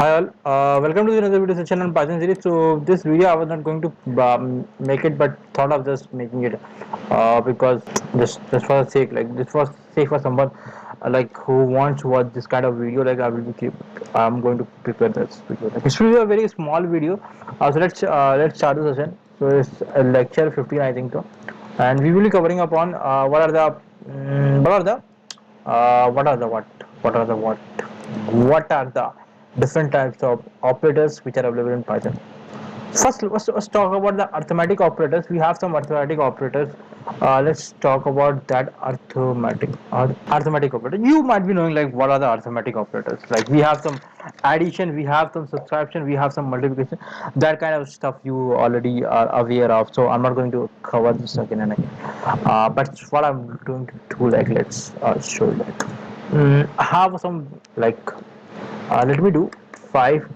Hi all, welcome to another video session on Python series. So this video I was not going to make it, but thought of just making it because just for the sake, like just for sake for someone like who wants to watch this kind of video. Like I'm going to prepare this video. Like it should be a very small video. So let's start the session. So it's lecture 15, I think so, and we will be covering upon what are the what are the what are the what are the different types of operators which are available in Python. First, let's talk about the arithmetic operators. We have some arithmetic operators. Let's talk about that arithmetic operator. You might be knowing like what are the arithmetic operators. Like we have some addition, we have some subtraction, we have some multiplication. That kind of stuff you already are aware of. So I'm not going to cover this again and again. But what I'm going to do, like let's show you. Like I have some like let me do 5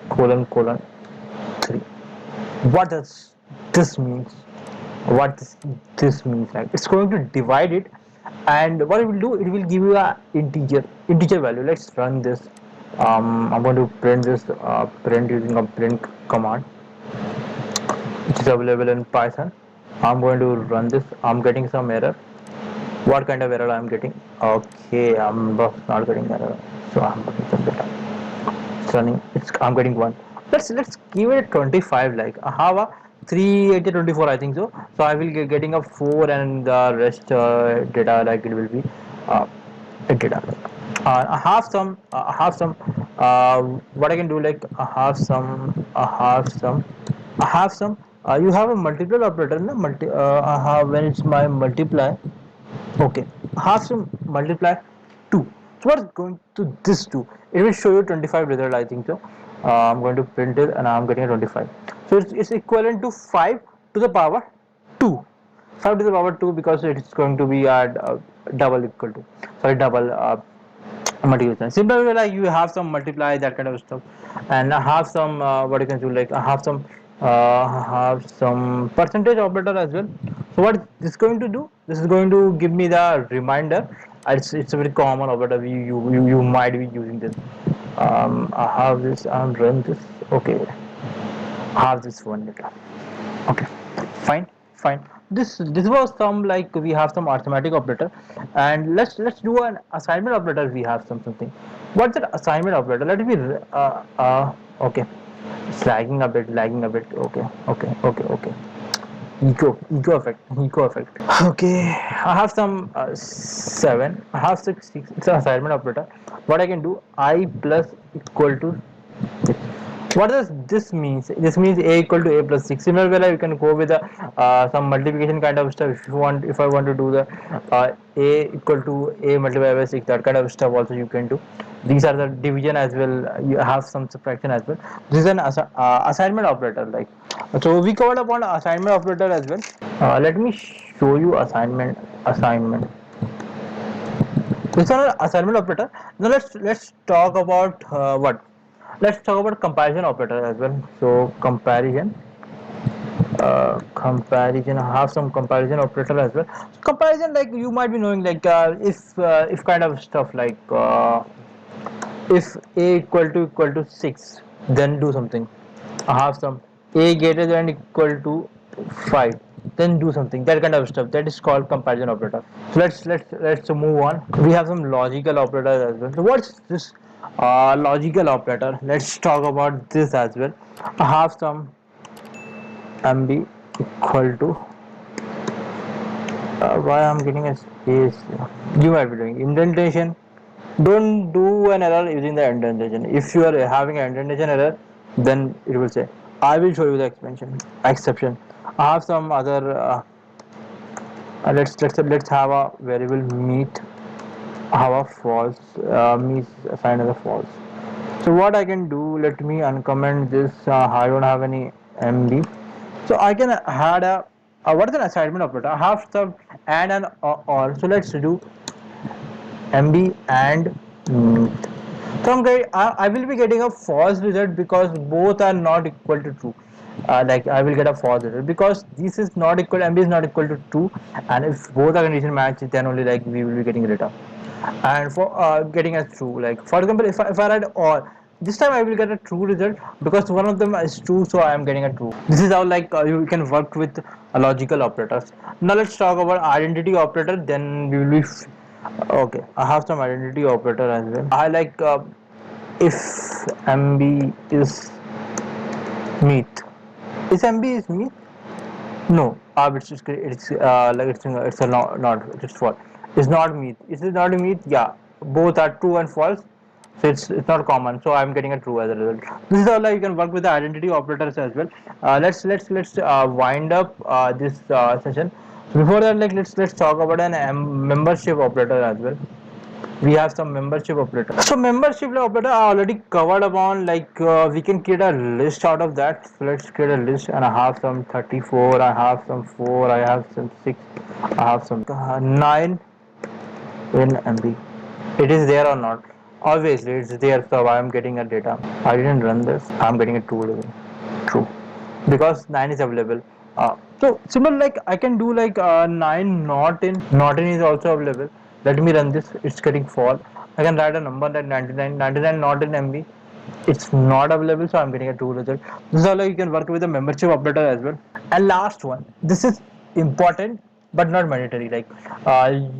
colon colon 3. What does this means? What this means? Like it's going to divide it, and what it will do, it will give you a integer value. Let's run this. I'm going to print this print using a print command, which is available in Python. I'm going to run this. I'm getting some error. What kind of error I'm getting? Okay, I'm not getting error, so I'm getting some data. It's running. I'm getting one. Let's give it 25. Like I have a 3 8 24, I think so. So I will getting a 4, and the rest data, like it will be uh, data. I have some what I can do, like I have some you have a multiple operator, no? I have, when it's my multiply. Okay, half to multiply 2. So what's going to this 2? It will show you 25 result, I think so. I'm going to print it, and I'm getting a 25. So it's equivalent to 5 to the power 2. 5 to the power 2, because it's going to be at double equal to, sorry, double multiplication. Similarly, like you have some multiply, that kind of stuff, and I have some what you can do, like I have some percentage operator as well. So what this is going to do, this is going to give me the reminder. It's a very common operator. You might be using this. I have this. I'm run this. Okay, I have this one data. Okay, fine, fine. This was some, like we have some arithmetic operator, and let's do an assignment operator. We have something. What's that assignment operator? Let me okay. It's lagging a bit. Okay, okay, okay, okay. Eco effect. Okay, I have some 7. I have 6. It's an assignment operator. What I can do, I plus equal to 6. What does this means? This means a equal to a plus 6. Similar way, you can go with some multiplication kind of stuff. If you want, if I want to do the a equal to a multiplied by 6, that kind of stuff also you can do. These are the division as well. You have some subtraction as well. This is an assignment operator. Like, so we covered upon assignment operator as well. Let me show you assignment. This is an assignment operator. Now let's talk about what. Let's talk about comparison operator as well. So comparison. I have some comparison operator as well. So comparison, like you might be knowing, like if kind of stuff, like if a equal to 6, then do something. I have some a greater than equal to 5, then do something. That kind of stuff, that is called comparison operator. So let's move on. We have some logical operators as well. So what's this logical operator? Let's talk about this as well. I have some mb equal to why I'm getting a space. You might be doing indentation. Don't do an error using the indentation. If you are having an indentation error, then it will say, I will show you the exception. I have some other let's have a variable meet, have a false, meet assigned as a false. So what I can do, let me uncomment this. I don't have any mb, so I can add a what is an assignment operator? I have some and an or. So let's do mb and meet. So I will be getting a false result because both are not equal to true. Like I will get a false result because this is not equal, mb is not equal to true, and if both are condition match, then only like we will be getting data. And for getting as true, like for example, if I write or, this time I will get a true result because one of them is true, so I am getting a true. This is how like you can work with logical operators. Now let's talk about identity operator. Then we will be okay. I have some identity operator as well. I like if MB is meet. Is MB is meet? No, it's a not it's false. It's not meet. Is it not meet? Yeah, both are true and false. So it's not common. So I'm getting a true as a result. This is how like you can work with the identity operators as well. Let's wind up this session. So before that, like let's talk about an membership operator as well. We have some membership operator. So membership operator I already covered upon, like we can create a list out of that. So let's create a list, and I have some 34, I have some 4, I have some 6, I have some 9 in MB. It is there or not? Obviously it's there, so I am getting a data. I didn't run this, I am getting a true because 9 is available. So similar, like I can do like 9 not in is also available. Let me run this. It's getting false. I can write a number that 99 not in MB. It's not available, so I'm getting a true result. This is how like you can work with a membership operator as well. And last one, this is important but not mandatory. Like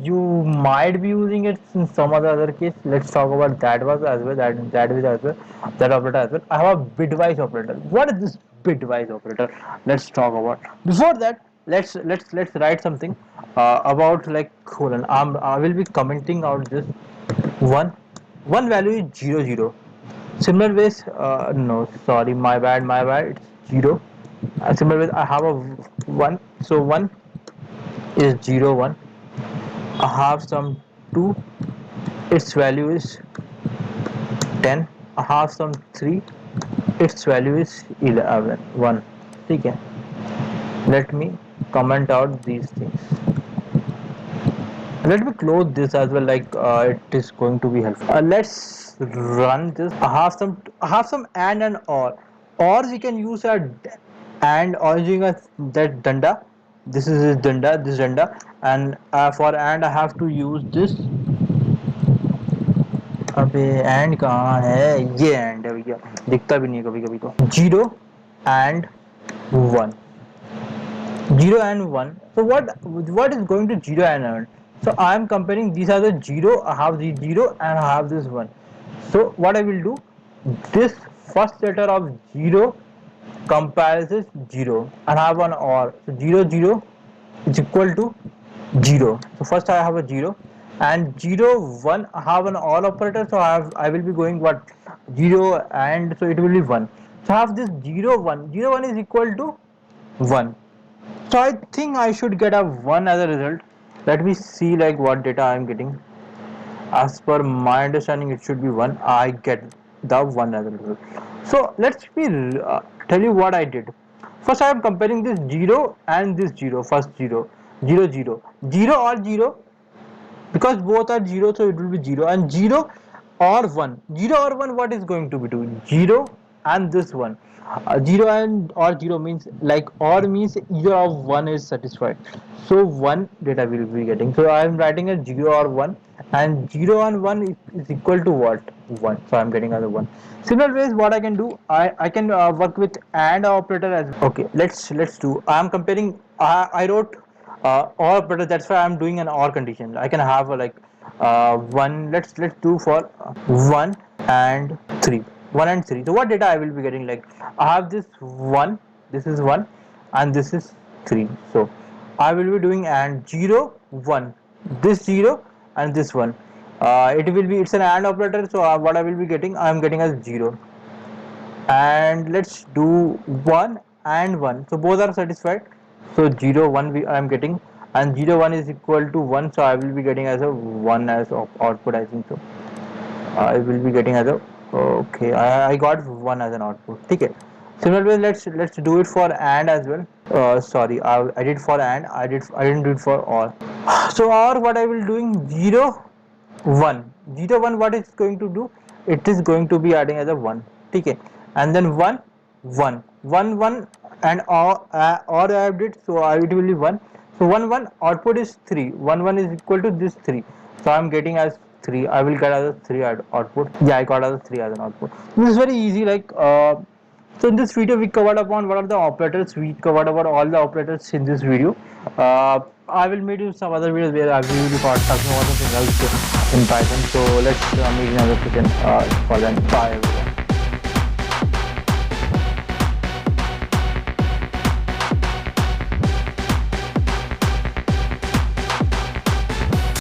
you might be using it in some other case. Let's talk about that was as well. That is as well. That operator as well. I have a bitwise operator. What is this bitwise operator? Let's talk about. Before that, let's write something about like colon. I will be commenting out this one. One value is 00. Similar ways, no, sorry, my bad, it's 0. Similar ways, I have a 1, so 1 is 01. I have some 2, its value is 10. I have some 3, its value is 11, 1. Okay, let me comment out these things. Let me close this as well, like it is going to be helpful. Let's run this. I have some and or we can use a and or using a that danda. This is this danda, and for and I have to use this. अबे and कहाँ है? ये and है भैया, दिखता भी नहीं है कभी कभी तो. 0 and 1. 0 and 1. So what is going to 0 and 1? So I am comparing, these are the 0, I have the 0 and I have this 1. So what I will do, this first letter of 0 comprises 0 and I have an or. So 0 is equal to 0. So first I have a 0 and 1 I have an or operator, so I will be going what 0 and so it will be 1. So I have this 1 is equal to 1. So I think I should get a 1 as a result. Let me see like what data I am getting. As per my understanding, it should be 1. I get the 1 as a result. So let's me tell you what I did. First I am comparing this 0 and this 0. First 0 or 0, because both are 0, so it will be 0, and 0 or 1. 0 or 1, what is going to be doing? 0 and this one. 0 and or 0 means like or means either of 1 is satisfied, so 1 data will be getting. So I am writing a 0 or 1, and 0 and 1 is equal to what? 1. So I am getting as a 1. Similar ways, what I can do, I can work with and operator as well. Okay, let's do. I am comparing. I wrote or operator. That's why I am doing an or condition. I can have like 1. Let's do for 1 and 3. 1 and 3. So what data I will be getting? Like I have this 1, this is 1, and this is 3. So I will be doing and 0 1, this 0 and this 1. It's an and operator, so what I will be getting, I am getting as 0. And let's do 1 and 1, so both are satisfied. So 0 1 I am getting, and 0 1 is equal to 1, so I will be getting as a 1 as output, I think so. I will be getting as a okay. I got 1 as an output. Okay. Similarly, let's do it for and as well. Sorry, I did for and I didn't do it for or. So or what I will doing 0 1 0 1. What is going to do? It is going to be adding as a 1. Okay. And then 1 1 1 1 and or I have did, so it will be 1. So 1 1 output is 3. 1 1 is equal to this 3. So I am getting as 3. I will get as a 3 output. Yeah, I got as a 3 as an output. This is very easy. So in this video we covered upon what are the operators. We covered about all the operators in this video. I will meet you in some other videos where I will be talking about something else in Python. So let's meet in another session. For then, bye everyone.